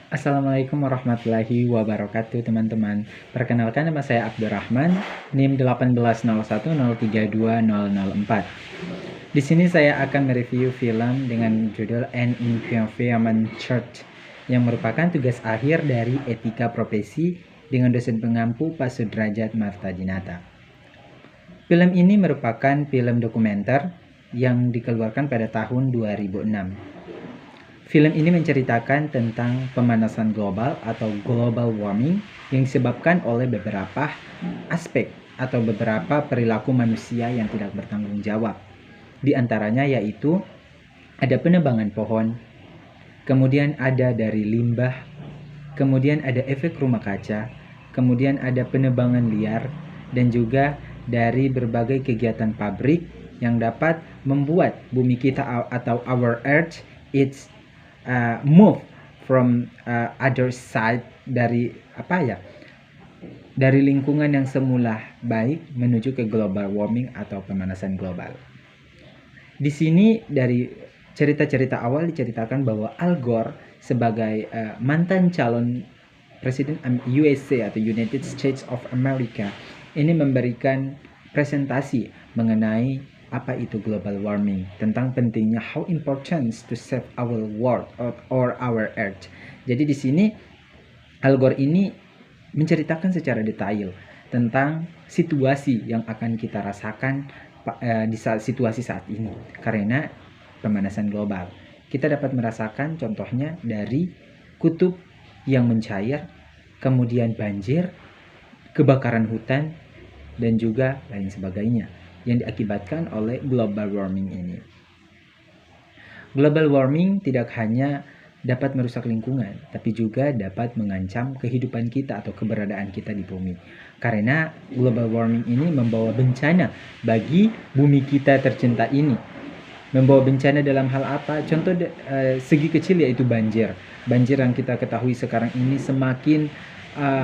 Assalamualaikum warahmatullahi wabarakatuh teman-teman. Perkenalkan nama saya Abdurrahman, NIM 18010320004. Di sini saya akan mereview film dengan judul An Inconvenient Church yang merupakan tugas akhir dari etika profesi dengan dosen pengampu Pak Sudrajat Marta Dinata. Film ini merupakan film dokumenter yang dikeluarkan pada tahun 2006. Film ini menceritakan tentang pemanasan global atau global warming yang disebabkan oleh beberapa aspek atau beberapa perilaku manusia yang tidak bertanggung jawab. Di antaranya yaitu ada penebangan pohon, kemudian ada dari limbah, kemudian ada efek rumah kaca, kemudian ada penebangan liar, dan juga dari berbagai kegiatan pabrik yang dapat membuat bumi kita atau our earth it's move from other side dari dari lingkungan yang semula baik menuju ke global warming atau pemanasan global. Di sini dari cerita-cerita awal diceritakan bahwa Al Gore sebagai mantan calon presiden USA atau United States of America ini memberikan presentasi mengenai apa itu global warming, tentang pentingnya how important to save our world or our earth. Jadi di sini Al Gore ini menceritakan secara detail tentang situasi yang akan kita rasakan di situasi saat ini karena pemanasan global. Kita dapat merasakan contohnya dari kutub yang mencair, kemudian banjir, kebakaran hutan, dan juga lain sebagainya yang diakibatkan oleh global warming ini. Global warming tidak hanya dapat merusak lingkungan, tapi juga dapat mengancam kehidupan kita atau keberadaan kita di bumi. Karena global warming ini membawa bencana bagi bumi kita tercinta ini. Membawa bencana dalam hal apa? Contoh segi kecil yaitu banjir. Banjir yang kita ketahui sekarang ini semakin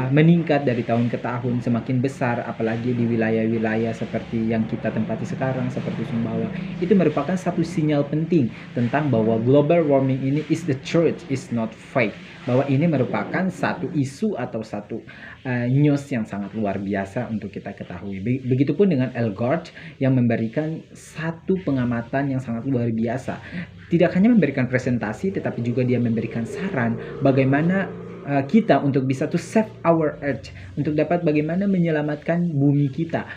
meningkat dari tahun ke tahun, semakin besar, apalagi di wilayah-wilayah seperti yang kita tempati sekarang seperti Sumbawa. Itu merupakan satu sinyal penting tentang bahwa global warming ini is the truth, is not fake, bahwa ini merupakan satu isu atau satu news yang sangat luar biasa untuk kita ketahui. Begitupun dengan Al Gore yang memberikan satu pengamatan yang sangat luar biasa. Tidak hanya memberikan presentasi, tetapi juga dia memberikan saran bagaimana kita untuk bisa to save our earth, untuk dapat bagaimana menyelamatkan bumi kita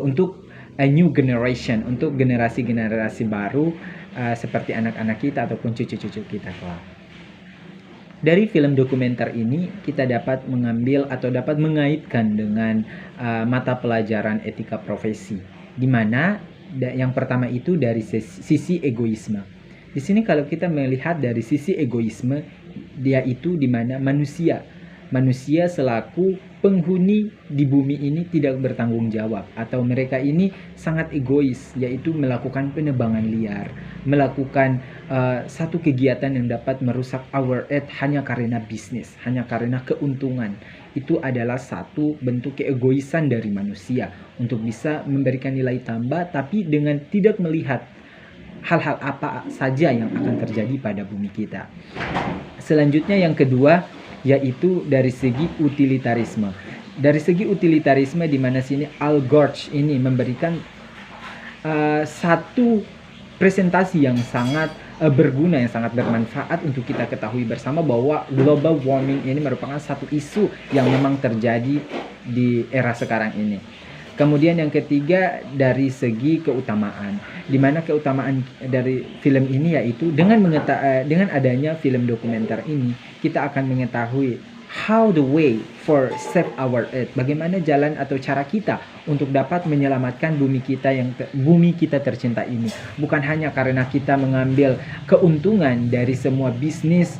untuk a new generation, untuk generasi-generasi baru seperti anak-anak kita ataupun cucu-cucu kita kelak. Dari film dokumenter ini kita dapat mengambil atau dapat mengaitkan dengan mata pelajaran etika profesi, di mana yang pertama itu dari sisi egoisme. Di sini kalau kita melihat dari sisi egoisme, dia itu di mana manusia selaku penghuni di bumi ini tidak bertanggung jawab, atau mereka ini sangat egois, yaitu melakukan penebangan liar, melakukan satu kegiatan yang dapat merusak our earth hanya karena bisnis, hanya karena keuntungan. Itu adalah satu bentuk keegoisan dari manusia untuk bisa memberikan nilai tambah, tapi dengan tidak melihat hal-hal apa saja yang akan terjadi pada bumi kita. Selanjutnya yang kedua yaitu dari segi utilitarisme. Dari segi utilitarisme di mana sini Al Gore ini memberikan satu presentasi yang sangat berguna, yang sangat bermanfaat untuk kita ketahui bersama bahwa global warming ini merupakan satu isu yang memang terjadi di era sekarang ini. Kemudian yang ketiga dari segi keutamaan, di mana keutamaan dari film ini yaitu dengan adanya film dokumenter ini kita akan mengetahui how the way for save our earth, bagaimana jalan atau cara kita untuk dapat menyelamatkan bumi kita tercinta ini, bukan hanya karena kita mengambil keuntungan dari semua bisnis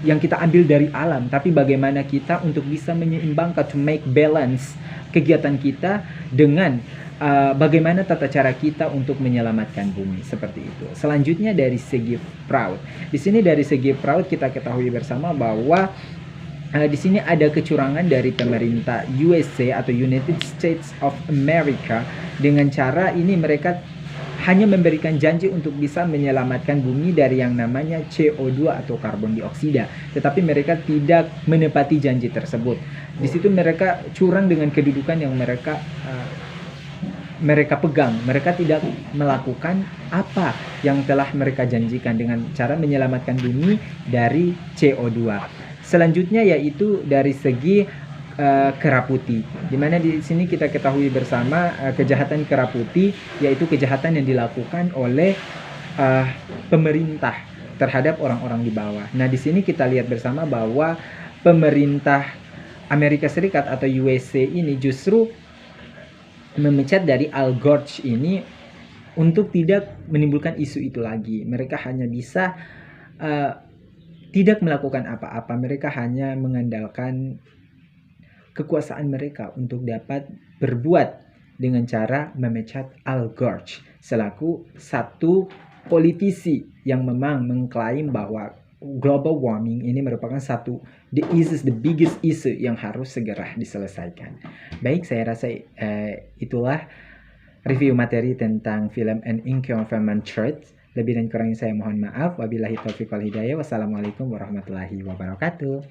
yang kita ambil dari alam, tapi bagaimana kita untuk bisa menyeimbangkan, to make balance kegiatan kita dengan bagaimana tata cara kita untuk menyelamatkan bumi, seperti itu. Selanjutnya dari segi fraud. Di sini dari segi fraud kita ketahui bersama bahwa di sini ada kecurangan dari pemerintah USA atau United States of America dengan cara ini mereka hanya memberikan janji untuk bisa menyelamatkan bumi dari yang namanya CO2 atau karbon dioksida, tetapi mereka tidak menepati janji tersebut. Di situ mereka curang dengan kedudukan yang mereka pegang. Mereka tidak melakukan apa yang telah mereka janjikan dengan cara menyelamatkan bumi dari CO2. Selanjutnya yaitu dari segi kera putih, dimana di sini kita ketahui bersama kejahatan kera putih yaitu kejahatan yang dilakukan oleh pemerintah terhadap orang-orang di bawah. Nah, di sini kita lihat bersama bahwa pemerintah Amerika Serikat atau USA ini justru memecat dari Al Gore ini untuk tidak menimbulkan isu itu lagi. Mereka hanya bisa tidak melakukan apa-apa. Mereka hanya mengandalkan kekuasaan mereka untuk dapat berbuat dengan cara memecat Al Gore selaku satu politisi yang memang mengklaim bahwa global warming ini merupakan satu the biggest issue yang harus segera diselesaikan. Baik, saya rasa itulah review materi tentang film An Inconvenient Truth. Lebih dan kurangnya saya mohon maaf. Wabillahi taufiq wal hidayah. Wassalamualaikum warahmatullahi wabarakatuh.